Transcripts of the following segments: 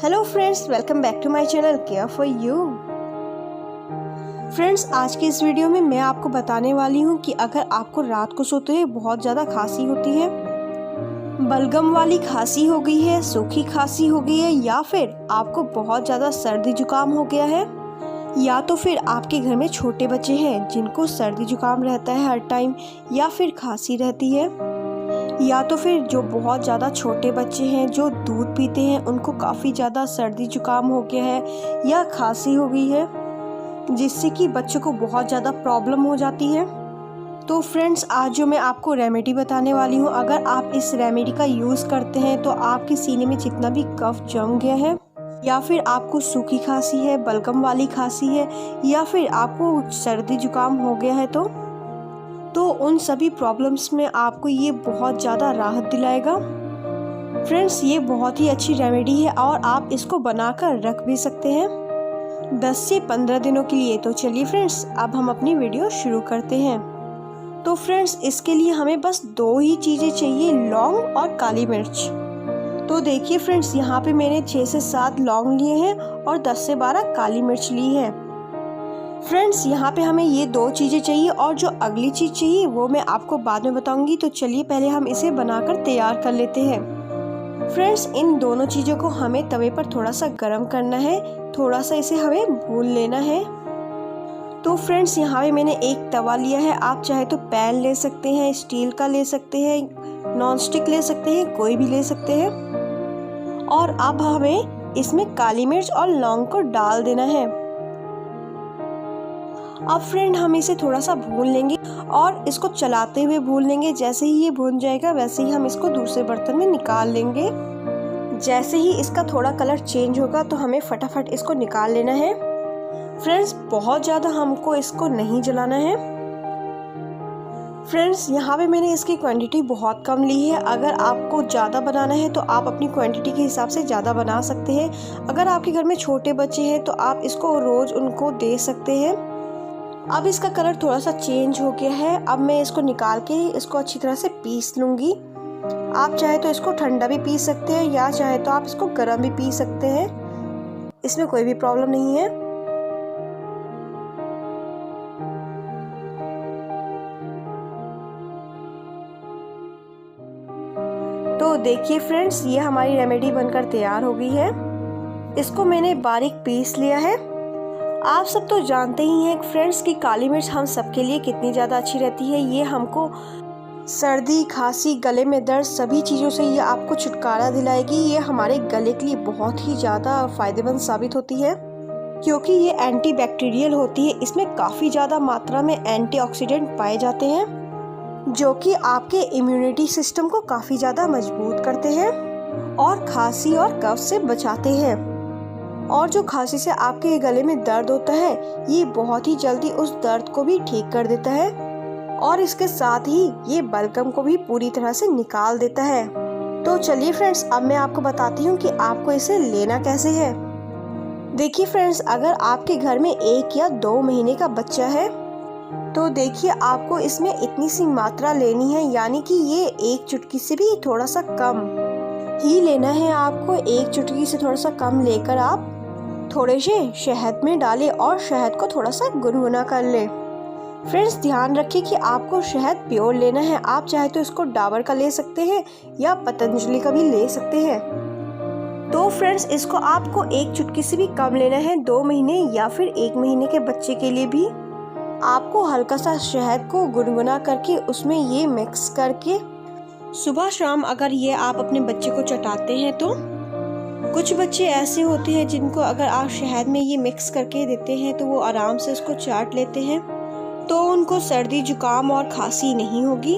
Hello friends, welcome back to my channel care for you. Friends, आज की इस video में मैं आपको बताने वाली हूँ कि अगर आपको रात को सोते हुए बहुत ज़्यादा खांसी होती है, बलगम वाली खांसी हो गई है, सूखी खांसी हो गई है, या फिर आपको बहुत ज़्यादा सर्दी जुकाम हो गया है, या तो फिर आपके घर में छोटे बच्चे हैं जिनको सर्दी जुकाम रहता है हर टाइम, या फिर खांसी रहती है, या तो फिर जो बहुत ज़्यादा छोटे बच्चे हैं जो दूध पीते हैं उनको काफ़ी ज़्यादा सर्दी जुकाम हो गया है या खांसी हो गई है, जिससे कि बच्चों को बहुत ज़्यादा प्रॉब्लम हो जाती है। तो फ्रेंड्स, आज जो मैं आपको रेमेडी बताने वाली हूँ, अगर आप इस रेमेडी का यूज़ करते हैं तो आपके सीने में जितना भी कफ जम गया है, या फिर आपको सूखी खांसी है, बलगम वाली खांसी है, या फिर आपको सर्दी जुकाम हो गया है, तो उन सभी प्रॉब्लम्स में आपको ये बहुत ज़्यादा राहत दिलाएगा। फ्रेंड्स, ये बहुत ही अच्छी रेमेडी है और आप इसको बनाकर रख भी सकते हैं 10 से 15 दिनों के लिए। तो चलिए फ्रेंड्स, अब हम अपनी वीडियो शुरू करते हैं। तो फ्रेंड्स, इसके लिए हमें बस 2 ही चीज़ें चाहिए, लौंग और काली मिर्च। तो देखिए फ्रेंड्स, यहाँ पे मैंने 6 से 7 लौंग लिए हैं और 10 से 12 काली मिर्च ली है। फ्रेंड्स, यहाँ पे हमें ये 2 चीज़ें चाहिए और जो अगली चीज़ चाहिए वो मैं आपको बाद में बताऊंगी। तो चलिए पहले हम इसे बनाकर तैयार कर लेते हैं। फ्रेंड्स, इन दोनों चीज़ों को हमें तवे पर थोड़ा सा गर्म करना है, थोड़ा सा इसे हमें भून लेना है। तो फ्रेंड्स, यहाँ पे मैंने एक तवा लिया है, आप चाहे तो पैन ले सकते हैं, स्टील का ले सकते हैं, नॉन स्टिक ले सकते हैं, कोई भी ले सकते हैं। और अब हमें इसमें काली मिर्च और लौंग को डाल देना है। अब फ्रेंड, हम इसे थोड़ा सा भून लेंगे और इसको चलाते हुए भून लेंगे। जैसे ही ये भून जाएगा वैसे ही हम इसको दूसरे बर्तन में निकाल लेंगे। जैसे ही इसका थोड़ा कलर चेंज होगा तो हमें फटाफट इसको निकाल लेना है। फ्रेंड्स, बहुत ज़्यादा हमको इसको नहीं जलाना है। फ्रेंड्स, यहाँ पे मैंने इसकी क्वांटिटी बहुत कम ली है। अगर आपको ज़्यादा बनाना है तो आप अपनी क्वांटिटी के हिसाब से ज़्यादा बना सकते हैं। अगर आपके घर में छोटे बच्चे हैं तो आप इसको रोज़ उनको दे सकते हैं। अब इसका कलर थोड़ा सा चेंज हो गया है। अब मैं इसको निकाल के इसको अच्छी तरह से पीस लूँगी। आप चाहे तो इसको ठंडा भी पी सकते हैं या चाहे तो आप इसको गर्म भी पी सकते हैं, इसमें कोई भी प्रॉब्लम नहीं है। तो देखिए फ्रेंड्स, ये हमारी रेमेडी बनकर तैयार हो गई है। इसको मैंने बारीक पीस लिया है। आप सब तो जानते ही हैं फ्रेंड्स कि काली मिर्च हम सबके लिए कितनी ज़्यादा अच्छी रहती है। ये हमको सर्दी, खांसी, गले में दर्द सभी चीज़ों से ये आपको छुटकारा दिलाएगी। ये हमारे गले के लिए बहुत ही ज़्यादा फ़ायदेमंद साबित होती है, क्योंकि ये एंटीबैक्टीरियल होती है। इसमें काफ़ी ज़्यादा मात्रा में एंटीऑक्सीडेंट पाए जाते हैं, जो कि आपके इम्यूनिटी सिस्टम को काफ़ी ज़्यादा मजबूत करते हैं और खांसी और कफ से बचाते हैं। और जो खांसी से आपके गले में दर्द होता है, ये बहुत ही जल्दी उस दर्द को भी ठीक कर देता है और इसके साथ ही ये बलगम को भी पूरी तरह से निकाल देता है। तो चलिए फ्रेंड्स, अब मैं आपको बताती हूँ कि आपको इसे लेना कैसे है। देखिए फ्रेंड्स, अगर आपके घर में 1 या 2 महीने का बच्चा है तो देखिए आपको इसमें इतनी सी मात्रा लेनी है, यानी कि ये 1 चुटकी से भी थोड़ा सा कम ही लेना है। आपको 1 चुटकी से थोड़ा सा कम लेकर आप थोड़े से शहद में डालें और शहद को थोड़ा सा गुनगुना कर लें। फ्रेंड्स, ध्यान रखिए कि आपको शहद प्योर लेना है। आप चाहे तो इसको डाबर का ले सकते हैं या पतंजलि का भी ले सकते हैं। तो फ्रेंड्स, इसको आपको 1 चुटकी से भी कम लेना है। 2 महीने या फिर 1 महीने के बच्चे के लिए भी आपको हल्का सा शहद को गुनगुना करके उसमें ये मिक्स करके सुबह शाम अगर ये आप अपने बच्चे को चटाते हैं तो कुछ बच्चे ऐसे होते हैं जिनको अगर आप शहद में ये मिक्स करके देते हैं तो वो आराम से उसको चाट लेते हैं, तो उनको सर्दी जुकाम और खांसी नहीं होगी।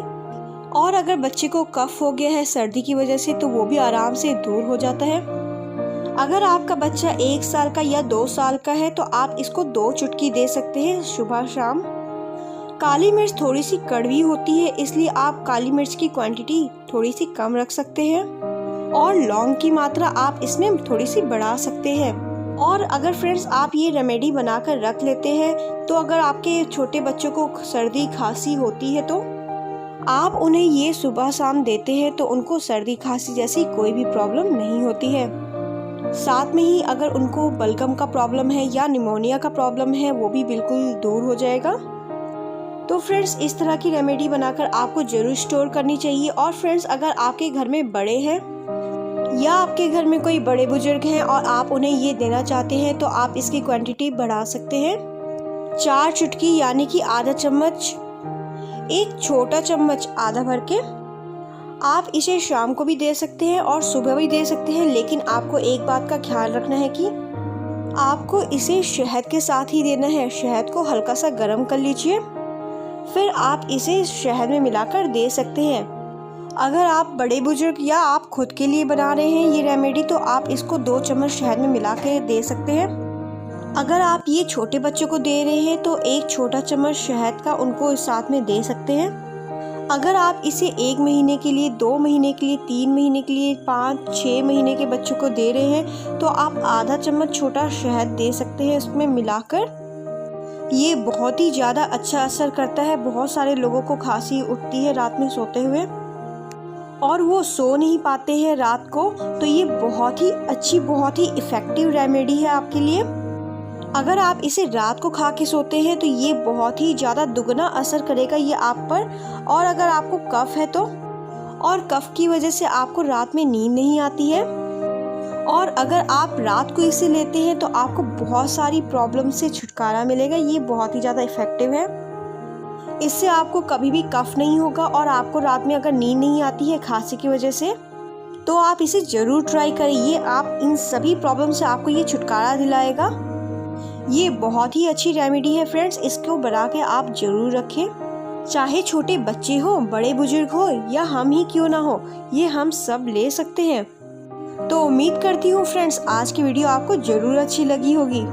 और अगर बच्चे को कफ हो गया है सर्दी की वजह से तो वो भी आराम से दूर हो जाता है। अगर आपका बच्चा 1 साल का या 2 साल का है तो आप इसको 2 चुटकी दे सकते हैं सुबह शाम। काली मिर्च थोड़ी सी कड़वी होती है, इसलिए आप काली मिर्च की क्वांटिटी थोड़ी सी कम रख सकते हैं और लौंग की मात्रा आप इसमें थोड़ी सी बढ़ा सकते हैं। और अगर फ्रेंड्स आप ये रेमेडी बनाकर रख लेते हैं तो अगर आपके छोटे बच्चों को सर्दी खांसी होती है तो आप उन्हें ये सुबह शाम देते हैं तो उनको सर्दी खांसी जैसी कोई भी प्रॉब्लम नहीं होती है। साथ में ही अगर उनको बलगम का प्रॉब्लम है या निमोनिया का प्रॉब्लम है वो भी बिल्कुल दूर हो जाएगा। तो फ्रेंड्स इस तरह की रेमेडी बनाकर आपको ज़रूर स्टोर करनी चाहिए। और फ्रेंड्स अगर आपके घर में बड़े हैं या आपके घर में कोई बड़े बुजुर्ग हैं और आप उन्हें ये देना चाहते हैं तो आप इसकी क्वांटिटी बढ़ा सकते हैं। 4 चुटकी यानी कि आधा चम्मच, एक छोटा चम्मच आधा भर के। आप इसे शाम को भी दे सकते हैं और सुबह भी दे सकते हैं, लेकिन आपको एक बात का ख्याल रखना है कि आपको इसे शहद के साथ ही देना है। शहद को हल्का सा गर्म कर लीजिए, फिर आप इसे शहद में मिलाकर दे सकते हैं। अगर आप बड़े बुजुर्ग या आप खुद के लिए बना रहे हैं ये रेमेडी तो आप इसको 2 चम्मच शहद में मिला के दे सकते हैं। अगर आप ये छोटे बच्चों को दे रहे हैं तो 1 छोटा चम्मच शहद का उनको साथ में दे सकते हैं। अगर आप इसे 1 महीने के लिए, 2 महीने के लिए, 3 महीने के लिए, 5-6 महीने के बच्चों को दे रहे हैं तो आप आधा चम्मच छोटा शहद दे सकते हैं उसमें मिलाकर। ये बहुत ही ज़्यादा अच्छा असर करता है। बहुत सारे लोगों को खांसी उठती है रात में सोते हुए और वो सो नहीं पाते हैं रात को, तो ये बहुत ही अच्छी, बहुत ही इफ़ेक्टिव रेमेडी है आपके लिए। अगर आप इसे रात को खा के सोते हैं तो ये बहुत ही ज़्यादा दुगना असर करेगा ये आप पर। और अगर आपको कफ है तो, और कफ की वजह से आपको रात में नींद नहीं आती है, और अगर आप रात को इसे लेते हैं तो आपको बहुत सारी प्रॉब्लम से छुटकारा मिलेगा। ये बहुत ही ज़्यादा इफ़ेक्टिव है। इससे आपको कभी भी कफ नहीं होगा और आपको रात में अगर नींद नहीं आती है खांसी की वजह से तो आप इसे ज़रूर ट्राई करें। ये आप इन सभी प्रॉब्लम से आपको ये छुटकारा दिलाएगा। ये बहुत ही अच्छी रेमेडी है फ्रेंड्स, इसको बना के आप ज़रूर रखें। चाहे छोटे बच्चे हो, बड़े बुजुर्ग हो या हम ही क्यों ना हो, ये हम सब ले सकते हैं। तो उम्मीद करती हूँ फ्रेंड्स आज की वीडियो आपको ज़रूर अच्छी लगी होगी।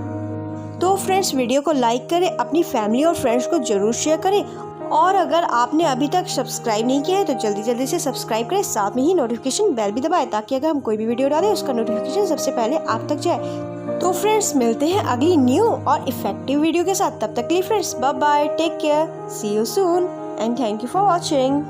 तो फ्रेंड्स वीडियो को लाइक करें, अपनी फैमिली और फ्रेंड्स को ज़रूर शेयर करें, और अगर आपने अभी तक सब्सक्राइब नहीं किया है तो जल्दी से सब्सक्राइब करें। साथ में ही नोटिफिकेशन बेल भी दबाएं ताकि अगर हम कोई भी वीडियो डालें उसका नोटिफिकेशन सबसे पहले आप तक जाए। तो फ्रेंड्स मिलते हैं अगली न्यू और इफेक्टिव वीडियो के साथ। तब तक के लिए friends bye bye, take care, see you soon and thank you for watching.